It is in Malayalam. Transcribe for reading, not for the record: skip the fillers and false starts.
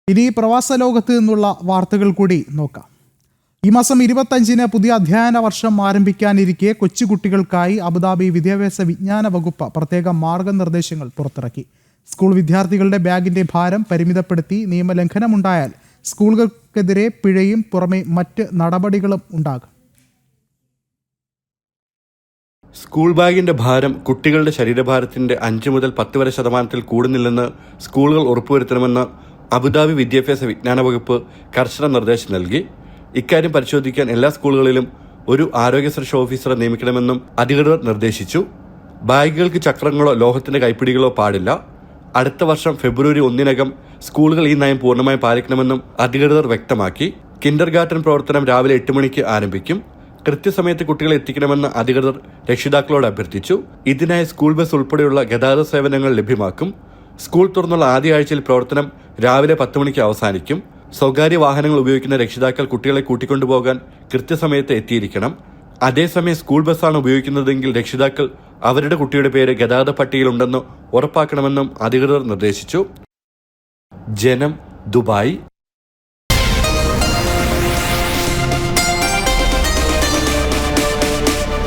ഇനി പ്രവാസ ലോകത്ത് നിന്നുള്ള വാർത്തകൾ കൂടി നോക്കാം. ഈ മാസം 25-ന് പുതിയ അധ്യയന വർഷം ആരംഭിക്കാനിരിക്കെ കൊച്ചുകുട്ടികൾക്കായി അബുദാബി വിദ്യാഭ്യാസ വിജ്ഞാന വകുപ്പ് പ്രത്യേക മാർഗനിർദ്ദേശങ്ങൾ പുറത്തിറക്കി. സ്കൂൾ വിദ്യാർത്ഥികളുടെ ബാഗിന്റെ ഭാരം പരിമിതപ്പെടുത്തി നിയമലംഘനമുണ്ടായാൽ സ്കൂളുകൾക്കെതിരെ പിഴയും പുറമെ മറ്റ് നടപടികളും ഉണ്ടാകും. സ്കൂൾ ബാഗിന്റെ ഭാരം കുട്ടികളുടെ ശരീരഭാരത്തിന്റെ 5 മുതൽ 10 വരെ ശതമാനത്തിൽ കൂടുന്നില്ലെന്ന് സ്കൂളുകൾ ഉറപ്പുവരുത്തണമെന്ന് അബുദാബി വിദ്യാഭ്യാസ വിജ്ഞാന വകുപ്പ് കർശന നിർദ്ദേശം നൽകി. ഇക്കാര്യം പരിശോധിക്കാൻ എല്ലാ സ്കൂളുകളിലും ഒരു ആരോഗ്യ സുരക്ഷാ ഓഫീസറെ നിയമിക്കണമെന്നും അധികൃതർ നിർദ്ദേശിച്ചു. ബാഗുകൾക്ക് ചക്രങ്ങളോ ലോഹത്തിന്റെ കൈപ്പിടികളോ പാടില്ല. അടുത്ത വർഷം ഫെബ്രുവരി 1-നകം സ്കൂളുകൾ ഈ നയം പൂർണ്ണമായി പാലിക്കണമെന്നും അധികൃതർ വ്യക്തമാക്കി. കിൻഡർ ഗാർട്ടൻ പ്രവർത്തനം രാവിലെ 8 മണിക്ക് ആരംഭിക്കും. കൃത്യസമയത്ത് കുട്ടികളെ എത്തിക്കണമെന്ന് അധികൃതർ രക്ഷിതാക്കളോട് അഭ്യർത്ഥിച്ചു. ഇതിനായി സ്കൂൾ ബസ് ഉൾപ്പെടെയുള്ള ഗതാഗത സേവനങ്ങൾ ലഭ്യമാക്കും. സ്കൂൾ തുറന്നുള്ള ആദ്യ ആഴ്ചയിൽ പ്രവർത്തനം രാവിലെ 10 മണിക്ക് അവസാനിക്കും. സ്വകാര്യ വാഹനങ്ങൾ ഉപയോഗിക്കുന്ന രക്ഷിതാക്കൾ കുട്ടികളെ കൂട്ടിക്കൊണ്ടുപോകാൻ കൃത്യസമയത്ത് എത്തിയിരിക്കണം. അതേസമയം സ്കൂൾ ബസ്സാണ് ഉപയോഗിക്കുന്നതെങ്കിൽ രക്ഷിതാക്കൾ അവരുടെ കുട്ടിയുടെ പേര് ഗതാഗത പട്ടികയിലുണ്ടെന്ന് ഉറപ്പാക്കണമെന്നും അധികൃതർ നിർദ്ദേശിച്ചു. ജനം, ദുബായ്.